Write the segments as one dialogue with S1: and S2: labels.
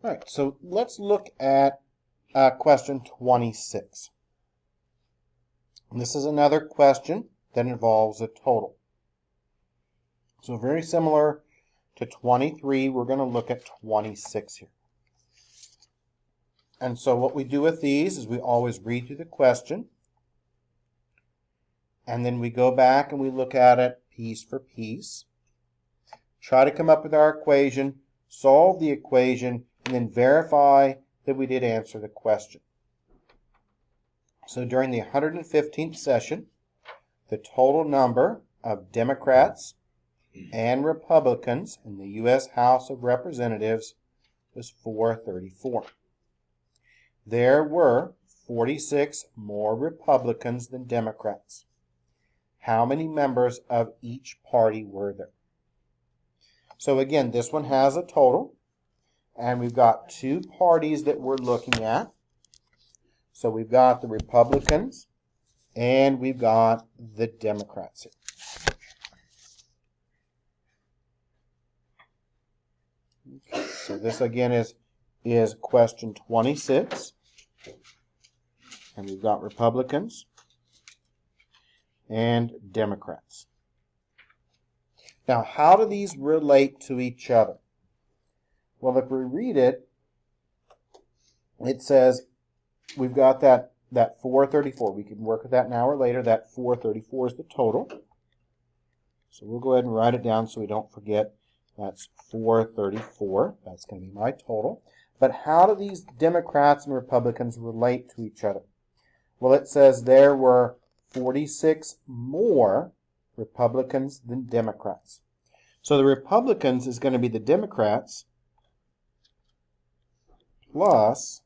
S1: All right, so let's look at question 26. And this is another question that involves a total. So very similar to 23, we're going to look at 26 here. And so what we do with these is we always read through the question, and then we go back and we look at it piece for piece, try to come up with our equation, solve the equation, and then verify that we did answer the question. So during the 115th session, the total number of Democrats and Republicans in the U.S. House of Representatives was 434. There were 46 more Republicans than Democrats. How many members of each party were there? So again, this one has a total, and we've got two parties that we're looking at. So we've got the Republicans and we've got the Democrats here. Okay, so this again is question 26. And we've got Republicans and Democrats. Now, how do these relate to each other? Well, if we read it, it says we've got that 434. We can work with that now or later. That 434 is the total. So we'll go ahead and write it down so we don't forget. That's 434. That's going to be my total. But how do these Democrats and Republicans relate to each other? Well, it says there were 46 more Republicans than Democrats. So the Republicans is going to be the Democrats plus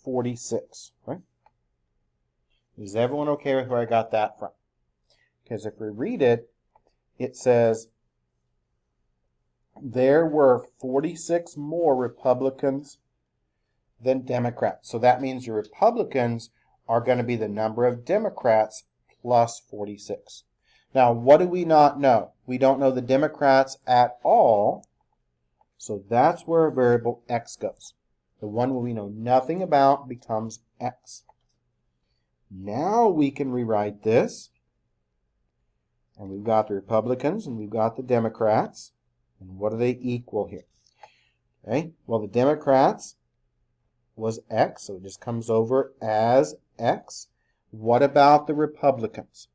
S1: 46, right? Is everyone okay with where I got that from? Because if we read it, it says there were 46 more Republicans than Democrats. So that means your Republicans are going to be the number of Democrats plus 46. Now, what do we not know? We don't know the Democrats at all. So that's where a variable x goes. The one we know nothing about becomes x. Now we can rewrite this. And we've got the Republicans and we've got the Democrats. And what do they equal here? Okay, well, the Democrats was x, so it just comes over as x. What about the Republicans?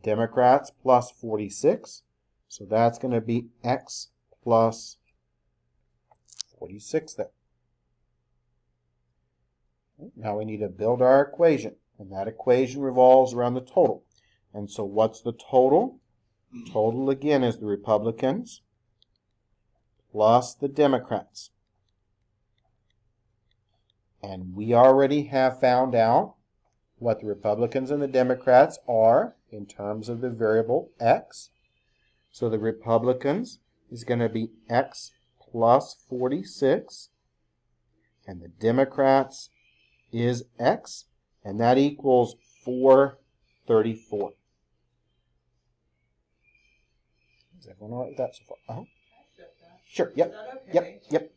S1: Democrats plus 46, so that's going to be x plus 46 there. Now we need to build our equation, and that equation revolves around the total. And so what's the total? Total again is the Republicans plus the Democrats. And we already have found out what the Republicans and the Democrats are in terms of the variable x. So the Republicans is going to be x plus 46. And the Democrats is x. And that equals 434. Does everyone know what that's for? Uh-huh. Sure. Yep. Okay? Yep.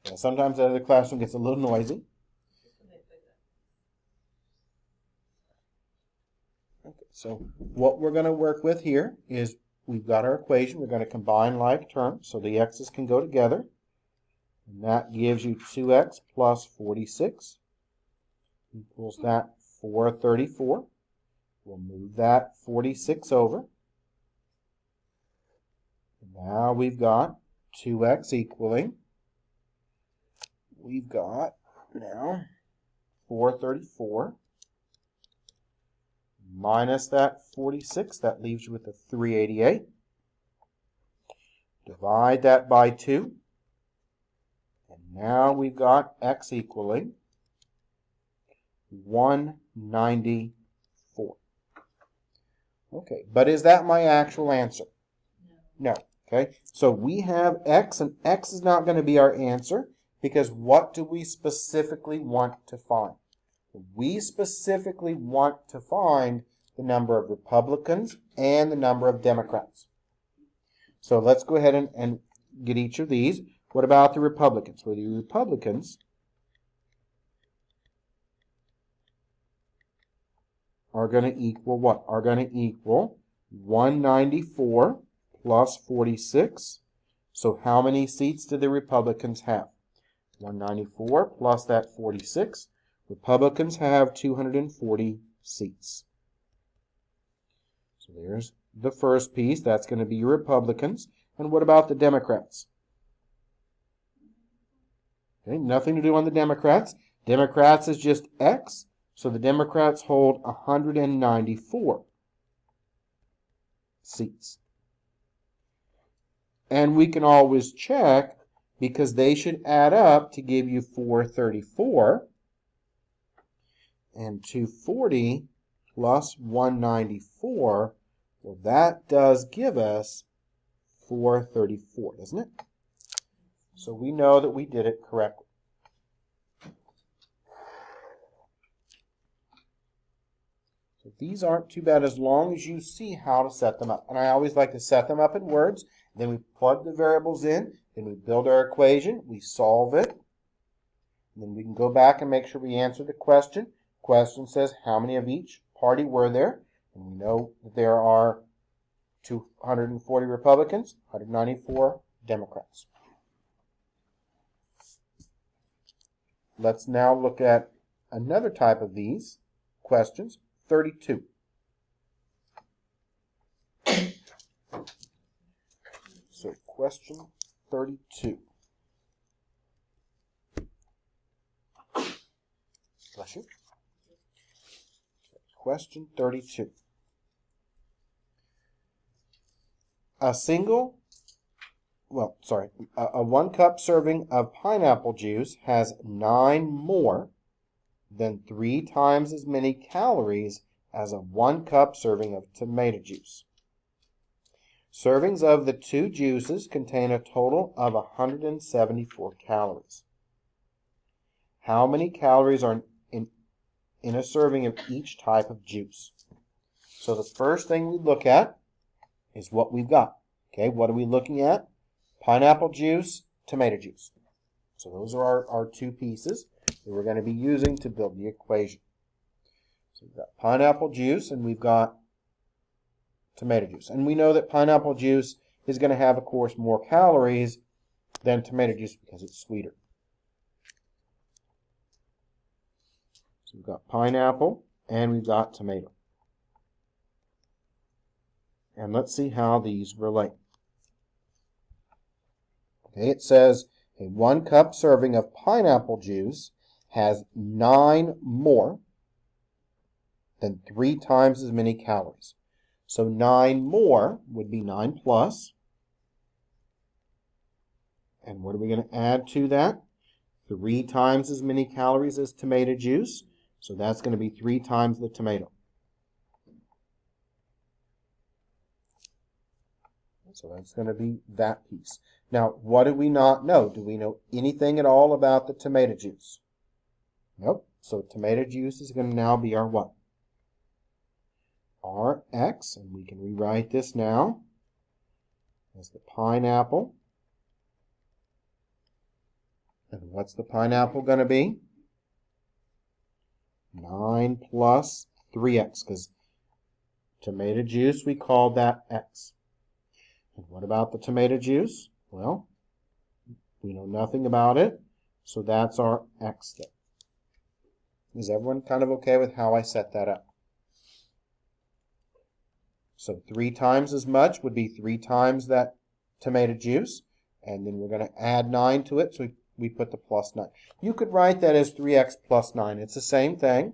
S1: Yeah, sometimes the classroom gets a little noisy. Okay, so what we're going to work with here is we've got our equation. We're going to combine like terms so the x's can go together. And that gives you 2x plus 46 equals that 434. We'll move that 46 over. Now we've got 2x equaling, we've got now 434 minus that 46, that leaves you with a 388. Divide that by 2, and now we've got x equaling 194. Okay, but is that my actual answer? No. Okay, so we have x, and x is not going to be our answer because what do we specifically want to find? We specifically want to find the number of Republicans and the number of Democrats. So let's go ahead and get each of these. What about the Republicans? Well, the Republicans are going to equal what? Are going to equal 194 plus 46. So how many seats do the Republicans have? 194 plus that 46. Republicans have 240 seats. So there's the first piece. That's going to be your Republicans. And what about the Democrats? Okay, nothing to do on the Democrats. Democrats is just X. So the Democrats hold 194 seats. And we can always check because they should add up to give you 434. And 240 plus 194, well, that does give us 434, doesn't it? So we know that we did it correctly. So these aren't too bad as long as you see how to set them up. And I always like to set them up in words. Then we plug the variables in. Then we build our equation. We solve it. And then we can go back and make sure we answer the question. Question says how many of each party were there? And we know that there are 240 Republicans, 194 Democrats. Let's now look at another type of these questions, 32. So question 32. Bless you. Question 32. A 1 cup serving of pineapple juice has 9 more than 3 times as many calories as a 1 cup serving of tomato juice. Servings of the two juices contain a total of 174 calories. How many calories are in a serving of each type of juice? So the first thing we look at is what we've got. Okay, what are we looking at? Pineapple juice, tomato juice. So those are our two pieces that we're going to be using to build the equation. So we've got pineapple juice and we've got tomato juice. And we know that pineapple juice is going to have, of course, more calories than tomato juice because it's sweeter. So we've got pineapple and we've got tomato. And let's see how these relate. Okay, it says a 1 cup serving of pineapple juice has 9 more than 3 times as many calories. So 9 more would be 9 plus. And what are we going to add to that? 3 times as many calories as tomato juice. So that's going to be 3 times the tomato. So that's going to be that piece. Now, what do we not know? Do we know anything at all about the tomato juice? Nope. So tomato juice is going to now be our what? Rx, and we can rewrite this now as the pineapple. And what's the pineapple going to be? 9 plus 3x, because tomato juice, we called that x. And what about the tomato juice? Well, we know nothing about it, so that's our x there. Is everyone kind of okay with how I set that up? So 3 times as much would be 3 times that tomato juice, and then we're going to add 9 to it, so we put the plus 9. You could write that as 3x plus 9. It's the same thing,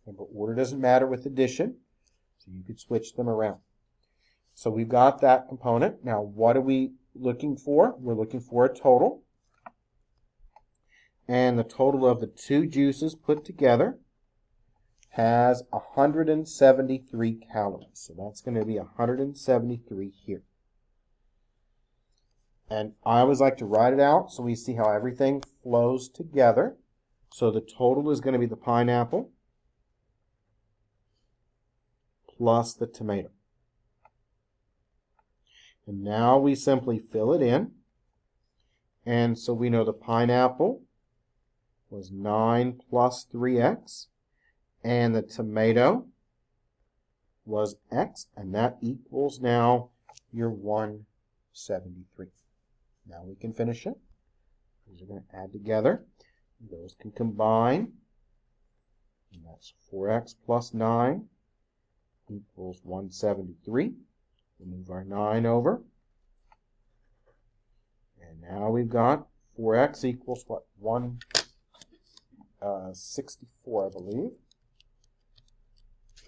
S1: but order doesn't matter with addition, so you could switch them around. So we've got that component. Now, what are we looking for? We're looking for a total. And the total of the two juices put together has 173 calories. So that's going to be 173 here. And I always like to write it out so we see how everything flows together. So the total is going to be the pineapple plus the tomato. And now we simply fill it in. And so we know the pineapple was 9 plus 3x, and the tomato was x, and that equals now your 173. Now we can finish it. These are going to add together. Those can combine. And that's 4x plus 9 equals 173. We'll move our 9 over. And now we've got 4x equals what? 164, I believe.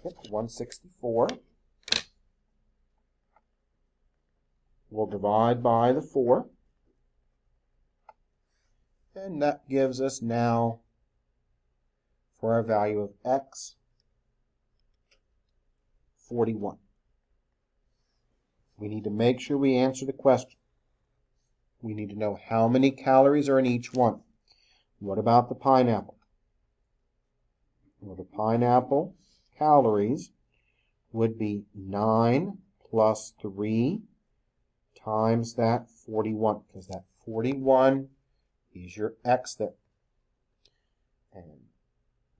S1: Yep, 164. We'll divide by the 4. And that gives us now, for our value of x, 41. We need to make sure we answer the question. We need to know how many calories are in each one. What about the pineapple? Well, the pineapple calories would be 9 plus 3 times that 41, because that 41 is your x there. And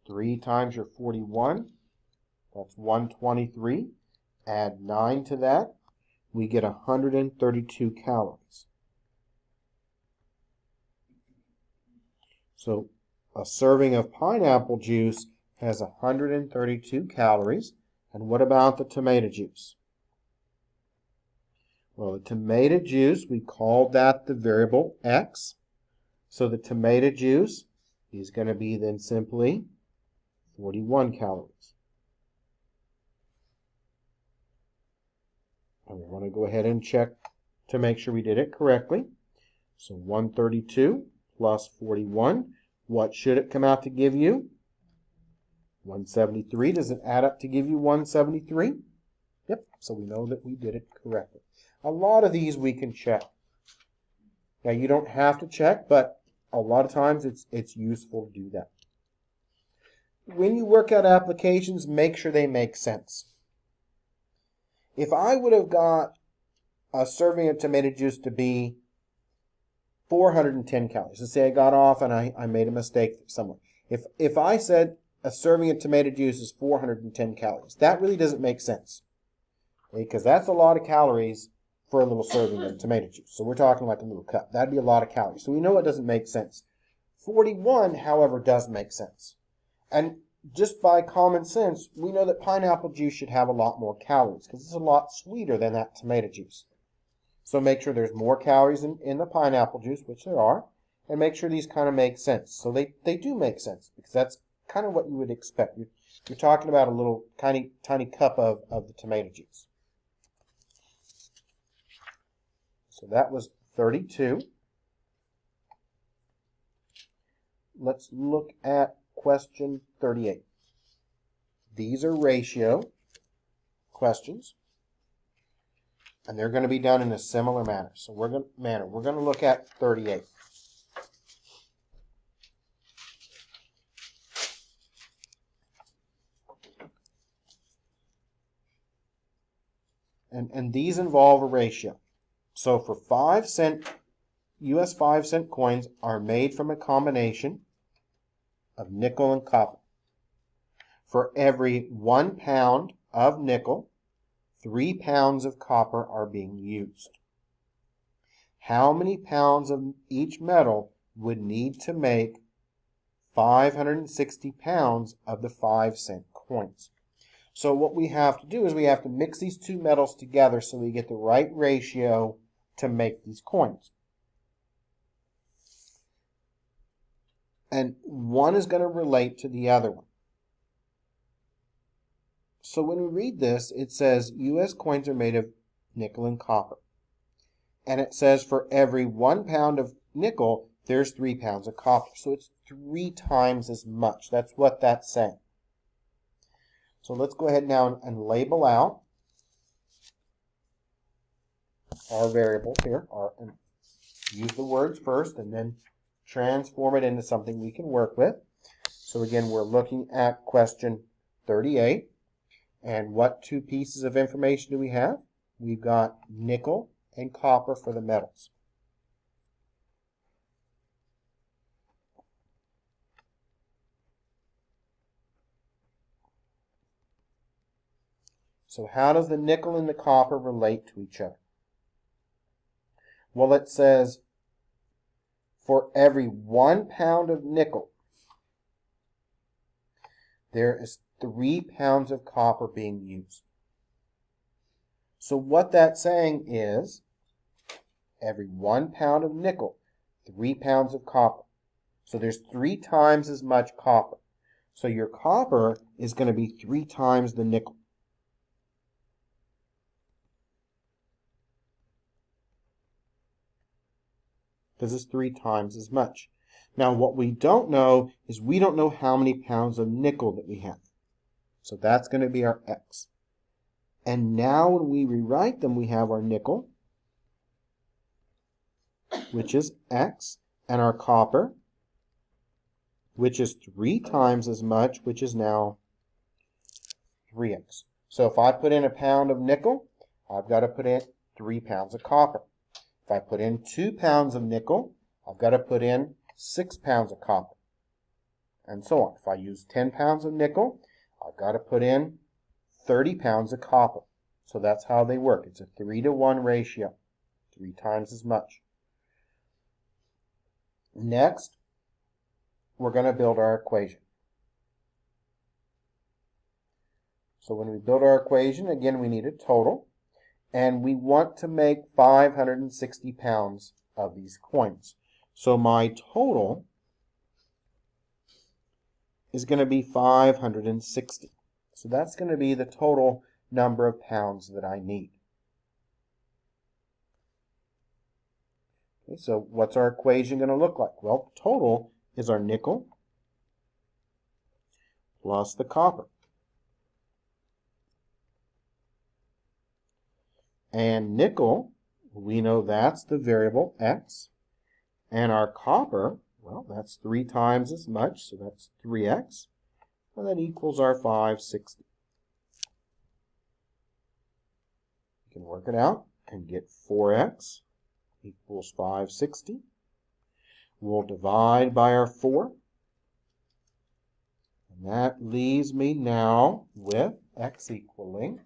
S1: 3 times your 41, that's 123. Add 9 to that, we get 132 calories. So a serving of pineapple juice has 132 calories. And what about the tomato juice? Well, the tomato juice, we called that the variable x. So the tomato juice is going to be then simply 41 calories. And we want to go ahead and check to make sure we did it correctly. So 132 plus 41, what should it come out to give you? 173. Does it add up to give you 173? Yep, so we know that we did it correctly. A lot of these we can check. Now you don't have to check, but a lot of times it's useful to do that. When you work out applications, make sure they make sense. If I would have got a serving of tomato juice to be 410 calories, let's say I got off and I made a mistake somewhere. If I said a serving of tomato juice is 410 calories, that really doesn't make sense. Okay, because that's a lot of calories for a little serving of tomato juice. So we're talking like a little cup. That'd be a lot of calories. So we know it doesn't make sense. 41, however, does make sense. And just by common sense, we know that pineapple juice should have a lot more calories because it's a lot sweeter than that tomato juice. So make sure there's more calories in the pineapple juice, which there are, and make sure these kind of make sense. So they do make sense because that's kind of what you would expect. You're talking about a little tiny cup of the tomato juice. So that was 32. Let's look at question 38. These are ratio questions, and they're going to be done in a similar manner. So we're going to look at 38. And these involve a ratio. So for 5-cent, US 5-cent coins are made from a combination of nickel and copper. For every 1 pound of nickel, 3 pounds of copper are being used. How many pounds of each metal would need to make 560 pounds of the 5-cent coins? So what we have to do is we have to mix these two metals together so we get the right ratio to make these coins. And one is going to relate to the other one. So when we read this, it says US coins are made of nickel and copper. And it says for every 1 pound of nickel, there's 3 pounds of copper. So it's 3 times as much. That's what that's saying. So let's go ahead now and label out our variables here, and use the words first and then transform it into something we can work with. So again, we're looking at question 38. And what two pieces of information do we have? We've got nickel and copper for the metals. So how does the nickel and the copper relate to each other? Well, it says for every 1 pound of nickel, there is 3 pounds of copper being used. So what that's saying is every 1 pound of nickel, 3 pounds of copper. So there's 3 times as much copper. So your copper is going to be 3 times the nickel. Because it's 3 times as much. Now what we don't know is we don't know how many pounds of nickel that we have. So that's going to be our X. And now when we rewrite them, we have our nickel, which is X, and our copper, which is 3 times as much, which is now 3X. So if I put in a pound of nickel, I've got to put in 3 pounds of copper. If I put in 2 pounds of nickel, I've got to put in 6 pounds of copper, and so on. If I use 10 pounds of nickel, I've got to put in 30 pounds of copper. So that's how they work. It's a 3-to-1 ratio, 3 times as much. Next, we're going to build our equation. So when we build our equation, again, we need a total, and we want to make 560 pounds of these coins. So my total is going to be 560. So that's going to be the total number of pounds that I need. Okay, so what's our equation going to look like? Well, total is our nickel plus the copper. And nickel, we know that's the variable X. And our copper, well, that's 3 times as much, so that's 3X. And that equals our 560. You can work it out and get 4X equals 560. We'll divide by our 4. And that leaves me now with X equaling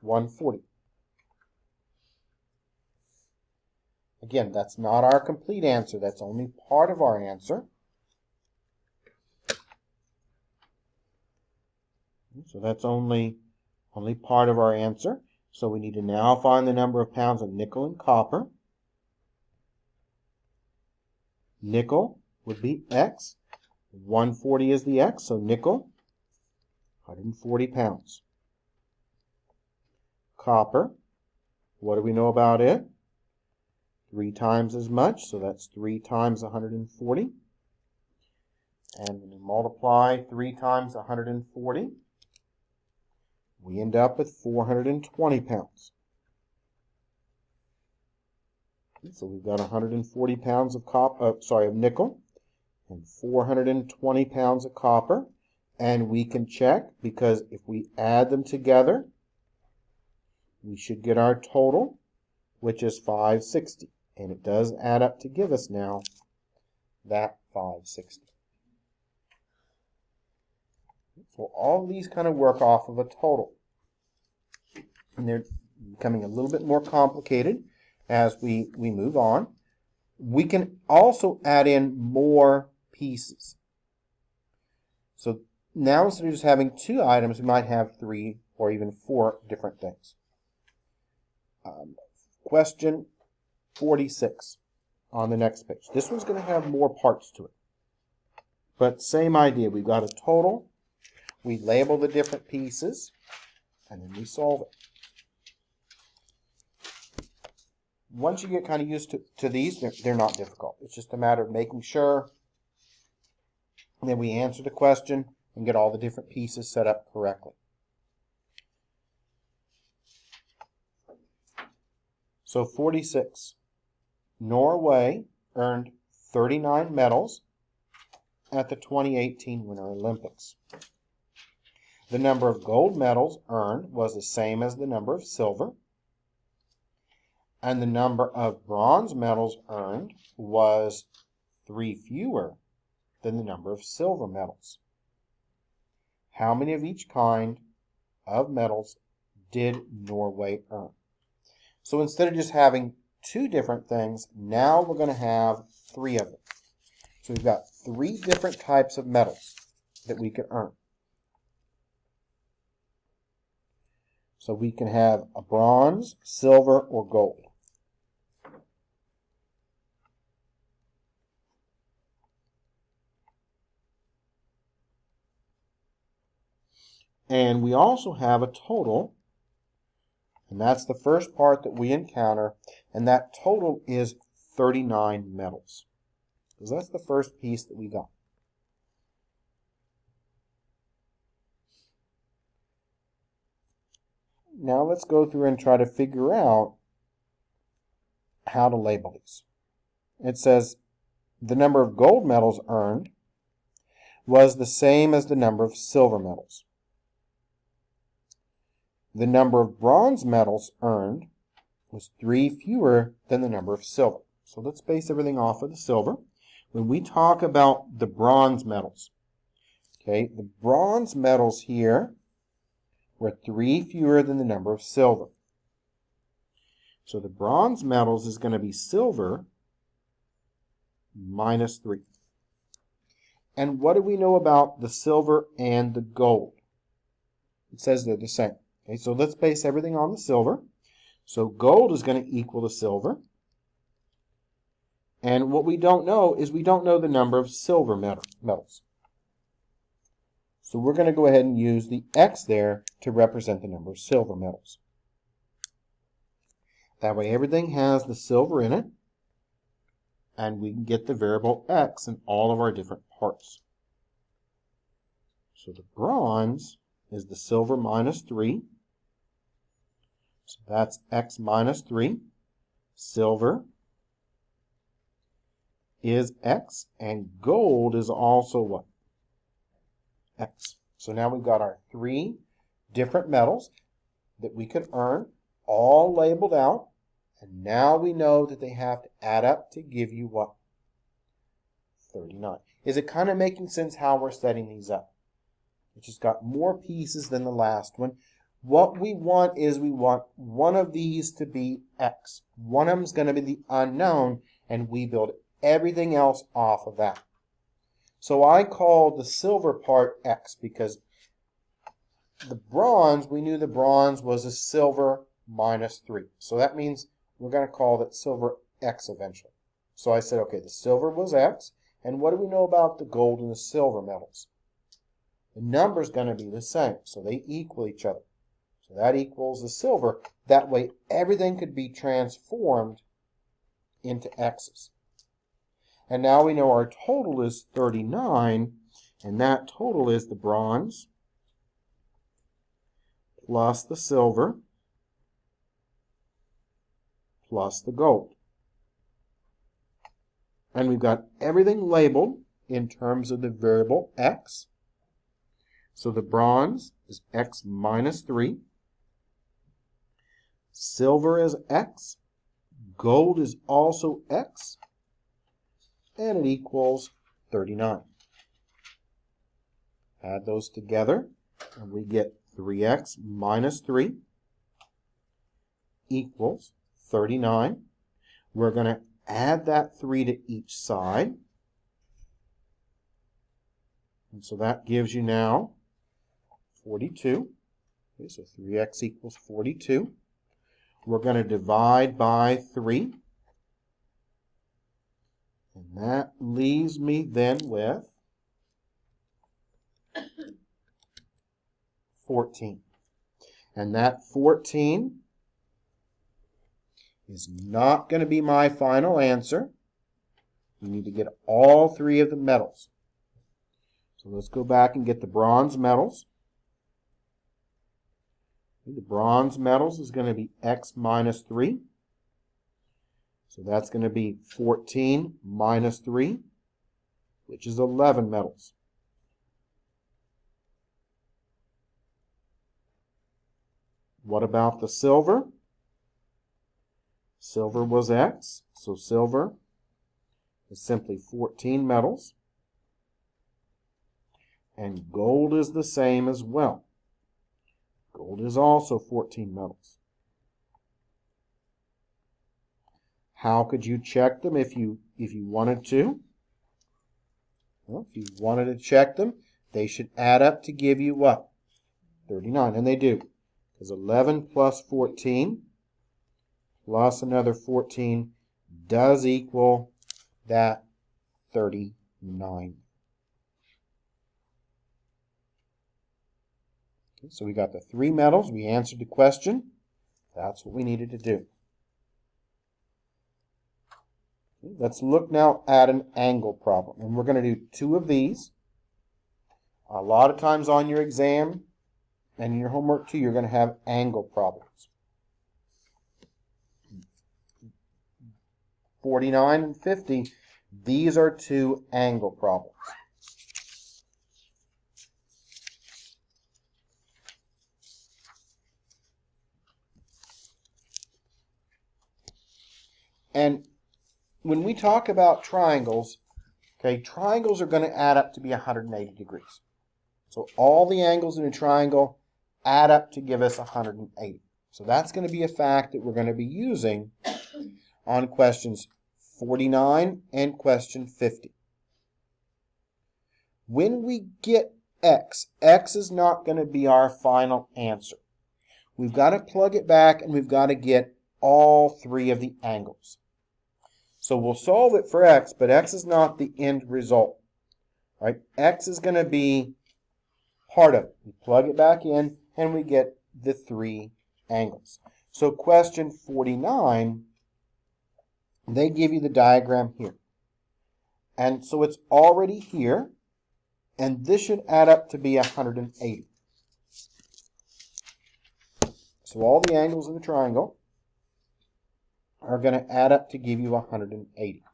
S1: 140. Again, that's not our complete answer. That's only part of our answer. So that's only part of our answer. So we need to now find the number of pounds of nickel and copper. Nickel would be X. 140 is the X, so nickel, 140 pounds. Copper, what do we know about it? 3 times as much, so that's 3 times 140. And when we multiply 3 times 140, we end up with 420 pounds. So we've got 140 pounds of nickel and 420 pounds of copper. And we can check, because if we add them together, we should get our total, which is 560. And it does add up to give us now that 560. So all these kind of work off of a total. And they're becoming a little bit more complicated as we move on. We can also add in more pieces. So now instead of just having 2 items, we might have 3 or even 4 different things. Question 46 on the next page. This one's going to have more parts to it. But same idea. We've got a total. We label the different pieces, and then we solve it. Once you get kind of used to these, they're not difficult. It's just a matter of making sure that we answer the question and get all the different pieces set up correctly. So 46. Norway earned 39 medals at the 2018 Winter Olympics. The number of gold medals earned was the same as the number of silver. And the number of bronze medals earned was 3 fewer than the number of silver medals. How many of each kind of medals did Norway earn? So instead of just having 2 different things, now we're going to have 3 of them. So we've got 3 different types of medals that we can earn. So we can have a bronze, silver, or gold. And we also have a total, and that's the first part that we encounter, and that total is 39 medals. Because that's the first piece that we got. Now let's go through and try to figure out how to label these. It says the number of gold medals earned was the same as the number of silver medals. The number of bronze medals earned was 3 fewer than the number of silver. So let's base everything off of the silver. When we talk about the bronze medals, okay, the bronze medals here were 3 fewer than the number of silver. So the bronze medals is going to be silver minus 3. And what do we know about the silver and the gold? It says they're the same. Okay, so let's base everything on the silver. So gold is going to equal the silver. And what we don't know is we don't know the number of silver medals. So we're going to go ahead and use the X there to represent the number of silver medals. That way everything has the silver in it, and we can get the variable X in all of our different parts. So the bronze is the silver minus 3. So that's X minus 3. Silver is X, and gold is also what? X. So now we've got our 3 different metals that we could earn, all labeled out, and now we know that they have to add up to give you what? 39. Is it kind of making sense how we're setting these up? It's just got more pieces than the last one. What we want is we want one of these to be X. One of them is going to be the unknown, and we build everything else off of that. So I called the silver part X because the bronze, we knew the bronze was a silver minus 3. So that means we're going to call that silver X eventually. So I said, okay, the silver was X. And what do we know about the gold and the silver metals? The number's going to be the same. So they equal each other. So that equals the silver. That way everything could be transformed into X's. And now we know our total is 39, and that total is the bronze plus the silver plus the gold. And we've got everything labeled in terms of the variable X. So the bronze is X minus 3. Silver is X. Gold is also X. And it equals 39. Add those together, and we get 3x minus 3 equals 39. We're going to add that 3 to each side. And so that gives you now 42. Okay, so 3x equals 42. We're going to divide by 3. And that leaves me then with 14. And that 14 is not going to be my final answer. We need to get all 3 of the metals. So let's go back and get the bronze metals. The bronze metals is going to be X minus 3. So that's going to be 14 minus 3, which is 11 metals. What about the silver? Silver was X, so silver is simply 14 metals. And gold is the same as well. Gold is also 14 metals. How could you check them if you wanted to? Well, if you wanted to check them, they should add up to give you what? 39, and they do. Because 11 plus 14 plus another 14 does equal that 39. Okay, so we got the 3 metals. We answered the question. That's what we needed to do. Okay, let's look now at an angle problem. And we're going to do 2 of these. A lot of times on your exam and in your homework too, you're going to have angle problems. 49 and 50, these are 2 angle problems. And when we talk about triangles, okay, triangles are going to add up to be 180 degrees. So all the angles in a triangle add up to give us 180. So that's going to be a fact that we're going to be using on questions 49 and question 50. When we get x, x is not going to be our final answer. We've got to plug it back and we've got to get all 3 of the angles. So we'll solve it for x, but x is not the end result. Right? X is going to be part of it. We plug it back in and we get the 3 angles. So question 49, they give you the diagram here. And so it's already here, and this should add up to be 180. So all the angles in the triangle are going to add up to give you 180.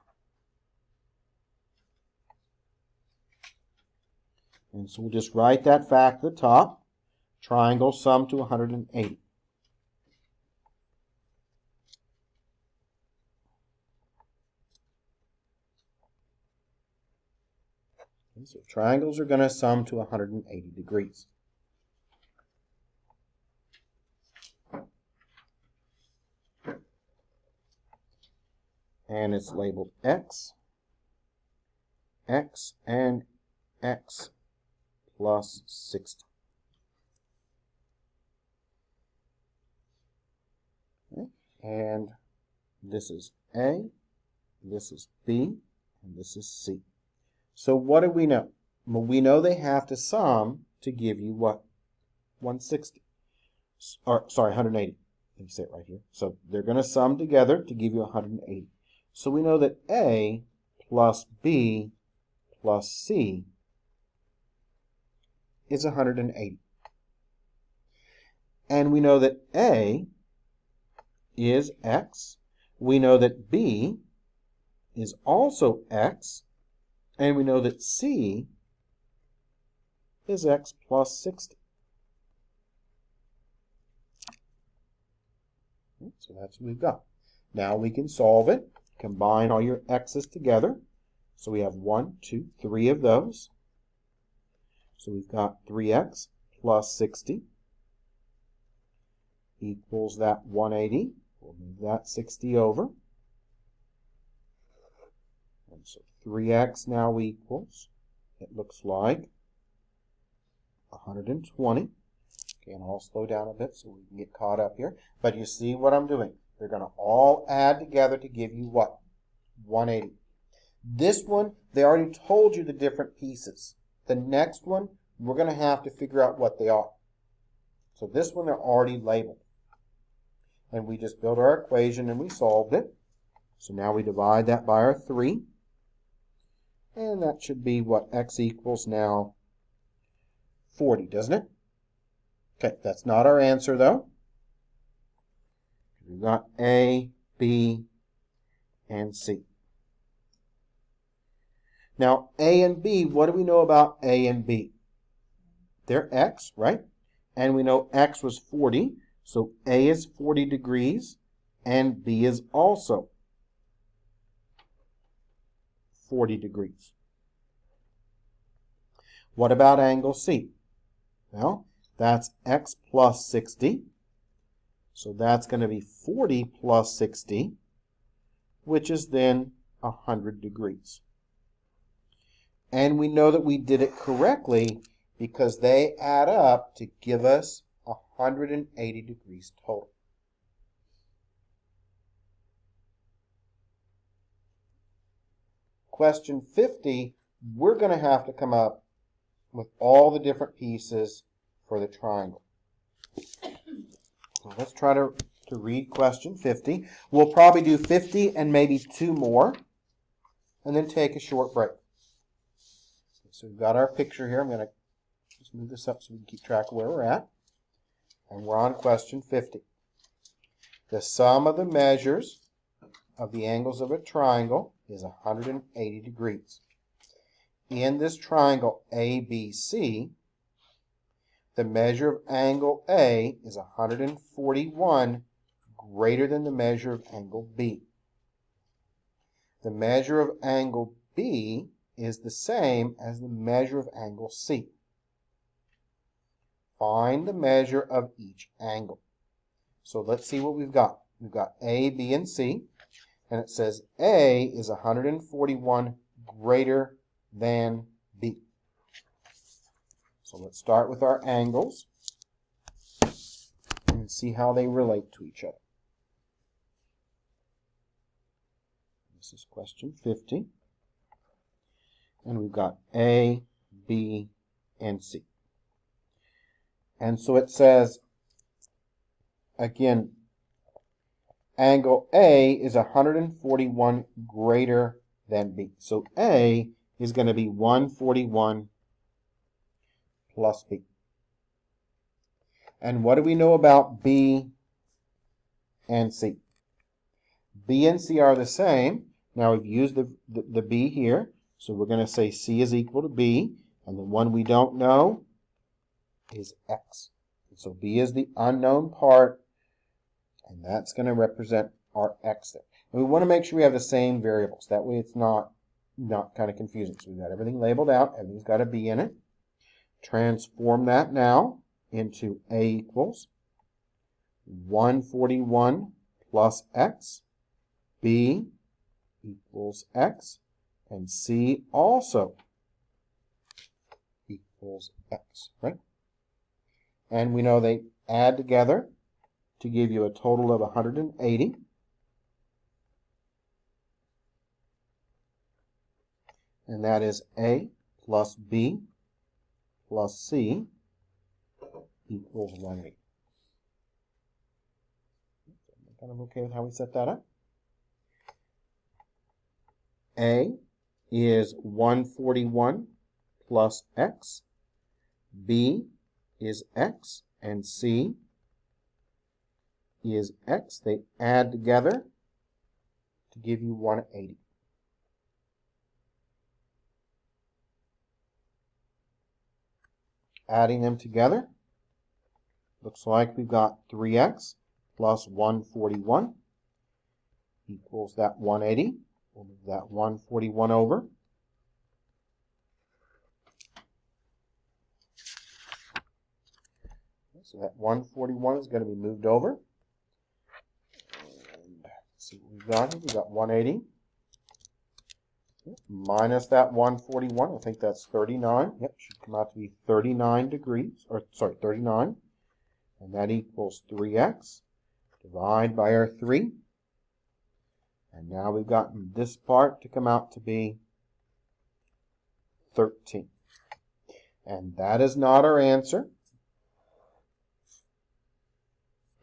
S1: And so we'll just write that fact at the top. Triangles sum to 180. And so triangles are going to sum to 180 degrees. And it's labeled x, x, and x plus 60. Okay. And this is A, this is B, and this is C. So what do we know? Well, we know they have to sum to give you what? 160. Or, sorry, 180. Let me say it right here. So they're going to sum together to give you 180. So we know that A plus B plus C is 180. And we know that A is x. We know that B is also x. And we know that C is x plus 60. So that's what we've got. Now we can solve it. Combine all your x's together. So we have 1, 2, 3 of those. So we've got 3x plus 60 equals that 180. We'll move that 60 over. And so 3x now equals, it looks like, 120. Okay, and I'll slow down a bit so we can get caught up here. But you see what I'm doing. They're going to all add together to give you what? 180. This one, they already told you the different pieces. The next one, we're going to have to figure out what they are. So this one, they're already labeled. And we just built our equation and we solved it. So now we divide that by our 3. And that should be what x equals now 40, doesn't it? Okay, that's not our answer though. We've got A, B, and C. Now, A and B, what do we know about A and B? They're x, right? And we know x was 40, So A is 40 degrees and B is also 40 degrees. What about angle C? Well, that's x plus 60. So that's going to be 40 plus 60, which is then 100 degrees. And we know that we did it correctly because they add up to give us 180 degrees total. Question 50, we're going to have to come up with all the different pieces for the triangle. So let's try to read question 50. We'll probably do 50 and maybe 2 more, and then take a short break. So we've got our picture here. I'm going to just move this up so we can keep track of where we're at. And we're on question 50. The sum of the measures of the angles of a triangle is 180 degrees. In this triangle ABC, the measure of angle A is 141 greater than the measure of angle B. The measure of angle B is the same as the measure of angle C. Find the measure of each angle. So let's see what we've got. We've got A, B, and C, and it says A is 141 greater than B. So let's start with our angles and see how they relate to each other. This is question 50. And we've got A, B, and C. And so it says, again, angle A is 141 greater than B. So A is going to be 141 plus B. And what do we know about B and C? B and C are the same. Now we've used the B here, so we're going to say C is equal to B, and the one we don't know is X. So B is the unknown part, and that's going to represent our X there. And we want to make sure we have the same variables. That way it's not kind of confusing. So we've got everything labeled out. Everything's got a B in it. Transform that now into A equals 141 plus X, B equals X, and C also equals X, right? And we know they add together to give you a total of 180. And that is A plus B plus C equals 180. Kind of okay with how we set that up? A is 141 plus X. B is X, and C is X. They add together to give you 180. Adding them together, looks like we've got 3x plus 141 equals that 180. We'll move that 141 over. So that 141 is going to be moved over. And let's see what we've got here. We've got 180. Minus that 141, I think that's 39. Yep, should come out to be 39 degrees, or sorry, 39. And that equals 3x. Divide by our 3. And now we've gotten this part to come out to be 13. And that is not our answer.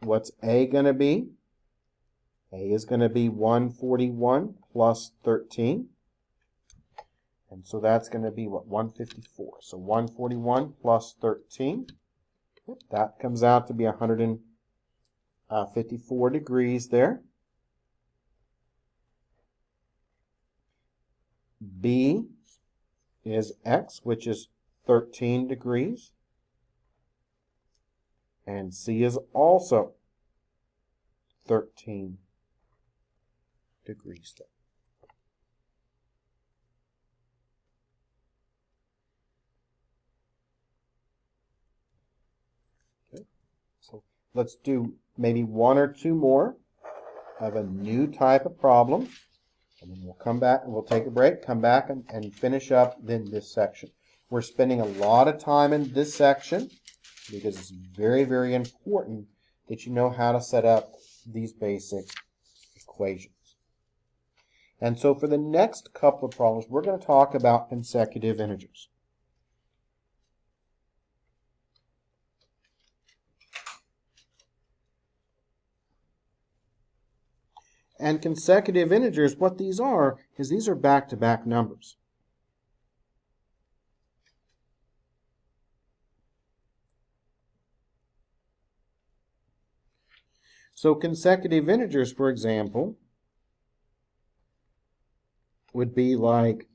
S1: What's A going to be? A is going to be 141 plus 13. And so that's going to be, what, 154. So 141 plus 13. That comes out to be 154 degrees there. B is X, which is 13 degrees. And C is also 13 degrees thick. Okay. So let's do maybe one or two more of a new type of problem. And then we'll come back and we'll take a break, come back and finish up then this section. We're spending a lot of time in this section because it's very, very important that you know how to set up these basic equations. And so for the next couple of problems, we're going to talk about consecutive integers. And consecutive integers, what these are, is these are back-to-back numbers. So consecutive integers, for example, would be like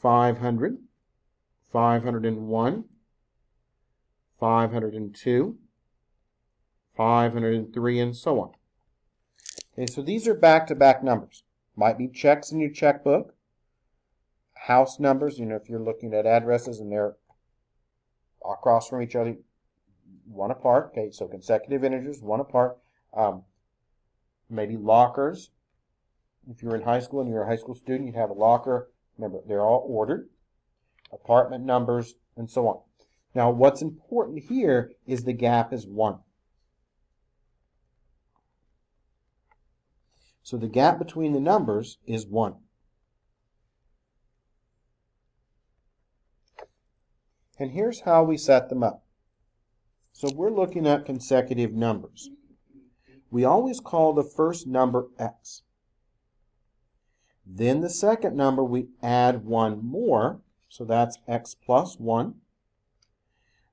S1: 500, 501, 502, 503, and so on. Okay, so these are back-to-back numbers. Might be checks in your checkbook, house numbers, if you're looking at addresses and they're across from each other, one apart. Okay, so consecutive integers, one apart. Maybe lockers. If you're in high school and you're a high school student, you have a locker. Remember, they're all ordered. Apartment numbers, and so on. Now, what's important here is the gap is 1. So the gap between the numbers is 1. And here's how we set them up. So we're looking at consecutive numbers. We always call the first number x. Then the second number we add 1 more, so that's x plus 1.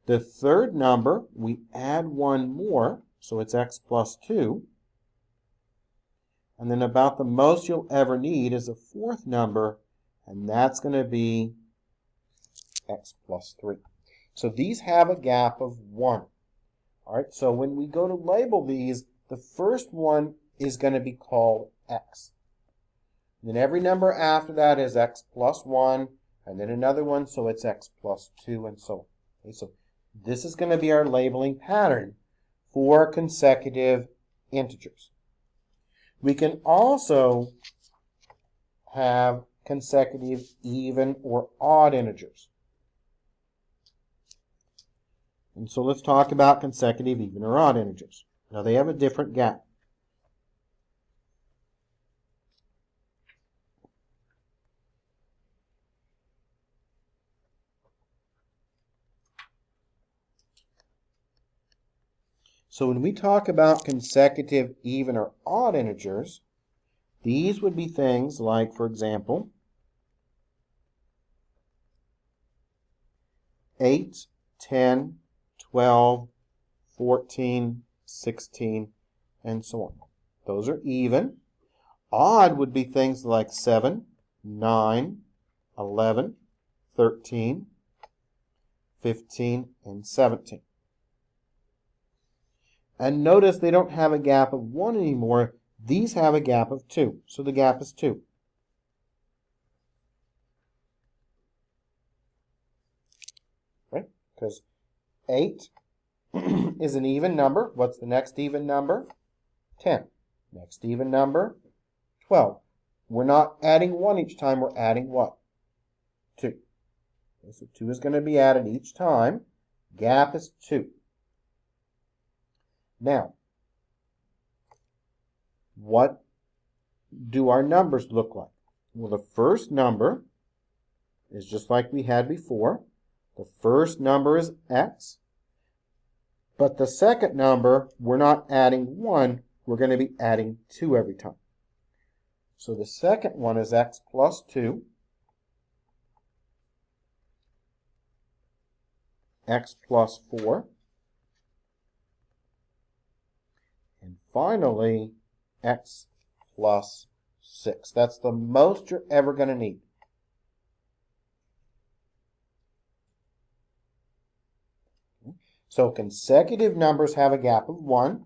S1: The third number we add 1 more, so it's x plus 2. And then about the most you'll ever need is a fourth number, and that's going to be x plus 3. So these have a gap of 1. All right, so when we go to label these, the first one is going to be called x. Then every number after that is x plus 1, and then another one, so it's x plus 2, and so on. Okay, so this is going to be our labeling pattern for consecutive integers. We can also have consecutive even or odd integers. And so let's talk about consecutive even or odd integers. Now they have a different gap. So when we talk about consecutive even or odd integers, these would be things like, for example, 8, 10, 12, 14, 16, and so on. Those are even. Odd would be things like 7, 9, 11, 13, 15, and 17. And notice they don't have a gap of 1 anymore. These have a gap of 2. So the gap is 2. Right? Because 8 is an even number. What's the next even number? 10. Next even number? 12. We're not adding 1 each time. We're adding what? 2. Okay, so 2 is going to be added each time. Gap is 2. Now, what do our numbers look like? Well, the first number is just like we had before. The first number is x. But the second number, we're not adding 1. We're going to be adding 2 every time. So the second one is x plus 2. X plus 4. And finally, x plus 6. That's the most you're ever going to need. So consecutive numbers have a gap of 1.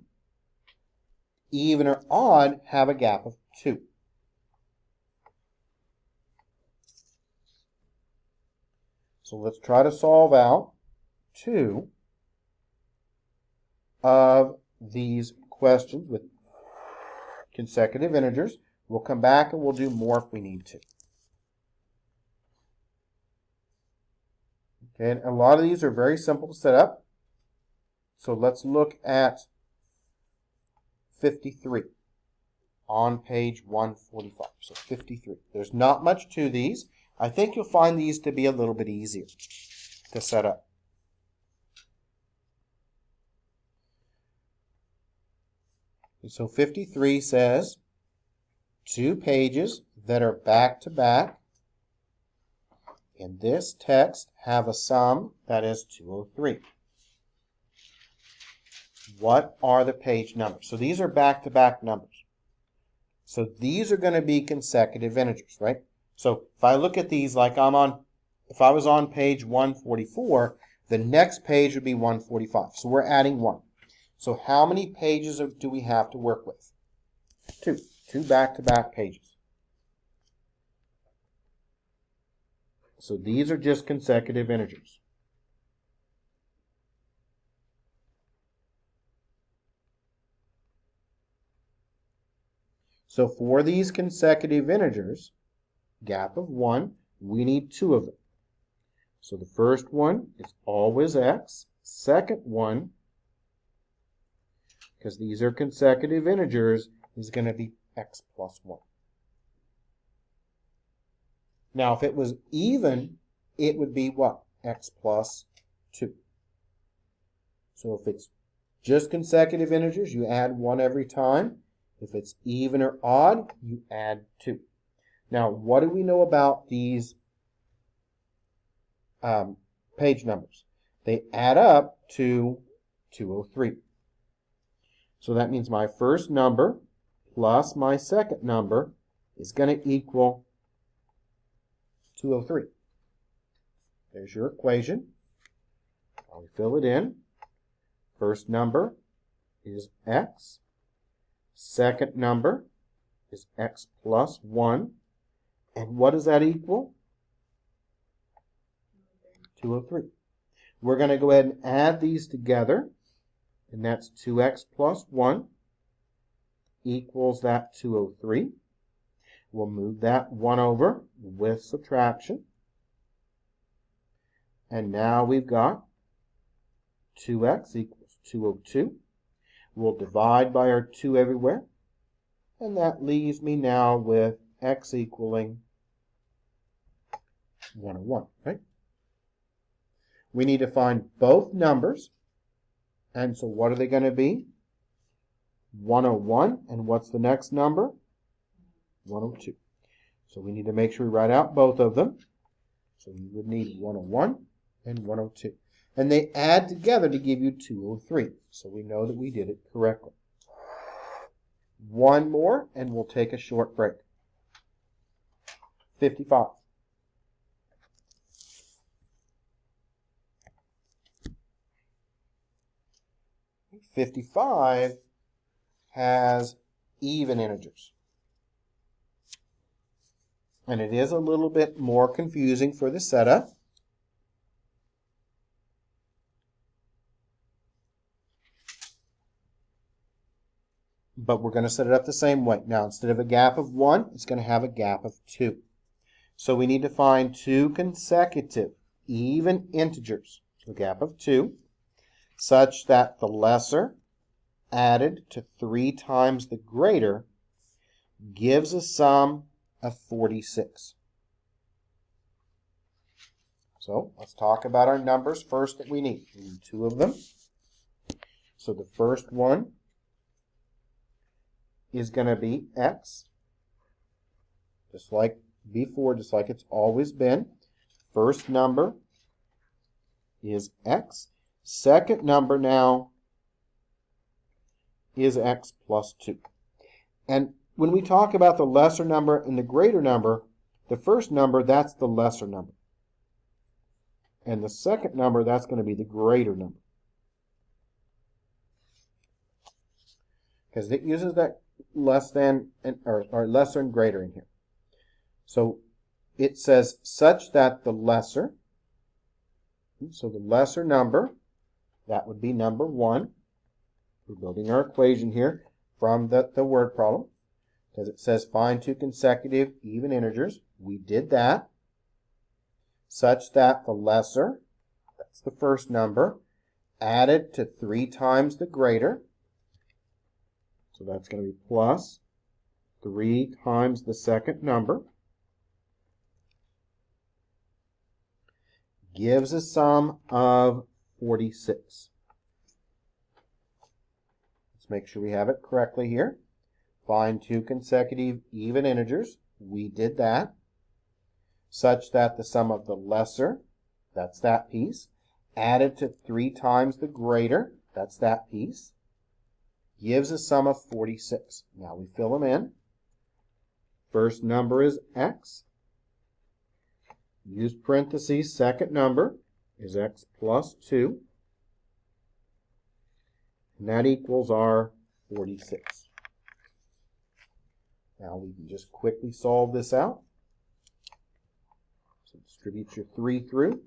S1: Even or odd have a gap of 2. So let's try to solve out 2 of these questions with consecutive integers. We'll come back and we'll do more if we need to. Okay, and a lot of these are very simple to set up. So let's look at 53 on page 145. So 53. There's not much to these. I think you'll find these to be a little bit easier to set up. So 53 says 2 pages that are back to back in this text have a sum that is 203. What are the page numbers? So these are back-to-back numbers. So these are going to be consecutive integers, right? So if I look at these like if I was on page 144, the next page would be 145. So we're adding 1. So how many pages do we have to work with? 2. 2 back-to-back pages. So these are just consecutive integers. So for these consecutive integers, gap of 1, we need 2 of them. So the first one is always x. Second one, because these are consecutive integers, is going to be x plus 1. Now, if it was even, it would be what? X plus 2. So if it's just consecutive integers, you add 1 every time. If it's even or odd, you add 2. Now, what do we know about these page numbers? They add up to 203. So that means my first number plus my second number is going to equal 203. There's your equation. I'll fill it in. First number is x. Second number is x plus 1. And what does that equal? 203. We're going to go ahead and add these together. And that's 2x plus 1 equals that 203. We'll move that 1 over with subtraction. And now we've got 2x equals 202. We'll divide by our 2 everywhere. And that leaves me now with x equaling 101, right? We need to find both numbers. And so what are they going to be? 101. And what's the next number? 102. So we need to make sure we write out both of them. So you would need 101 and 102. And they add together to give you 203. So we know that we did it correctly. One more, and we'll take a short break. 55. "55 has even integers. And it is a little bit more confusing for the setup. But we're going to set it up the same way. Now, instead of a gap of 1, it's going to have a gap of 2. So we need to find 2 consecutive even integers, a gap of 2, such that the lesser added to 3 times the greater gives a sum of 46. So let's talk about our numbers first that we need. We need 2 of them. So the first one is going to be x, just like before, just like it's always been. First number is x. Second number now is x plus 2. And when we talk about the lesser number and the greater number, the first number, that's the lesser number. And the second number, that's going to be the greater number. because it uses that less than or lesser and greater in here. So it says such that the lesser, so the lesser number, that would be number 1. We're building our equation here from the word problem, because it says find 2 consecutive even integers. We did that. Such that the lesser, that's the first number, added to 3 times the greater. So that's going to be plus 3 times the second number, gives a sum of 46. Let's make sure we have it correctly here. Find 2 consecutive even integers. We did that. Such that the sum of the lesser, that's that piece, added to 3 times the greater, that's that piece, gives a sum of 46. Now we fill them in. First number is x. Use parentheses. Second number is x plus 2. And that equals our 46. Now we can just quickly solve this out. So distribute your 3 through.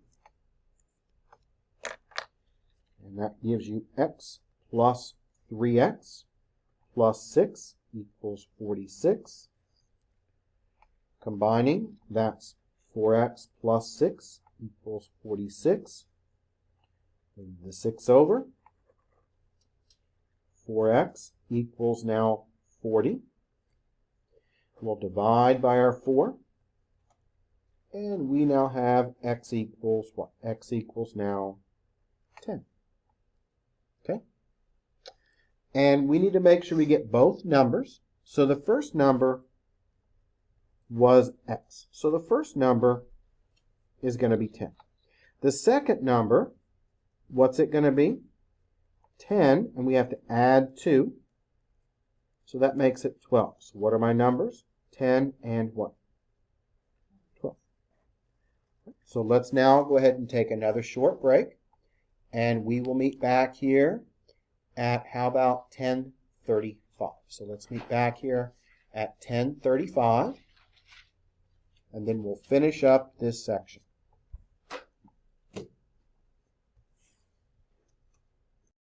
S1: And that gives you x plus 3x plus 6 equals 46. Combining, that's 4x plus 6 equals 46. Move the 6 over. 4x equals now 40. We'll divide by our 4. And we now have x equals what? X equals now 10. Okay? And we need to make sure we get both numbers. So the first number was x. So the first number is going to be 10. The second number, what's it going to be? 10, and we have to add 2. So that makes it 12. So what are my numbers? 10 and what? 12. So let's now go ahead and take another short break, and we will meet back here at, how about 10:35? So let's meet back here at 10:35, and then we'll finish up this section.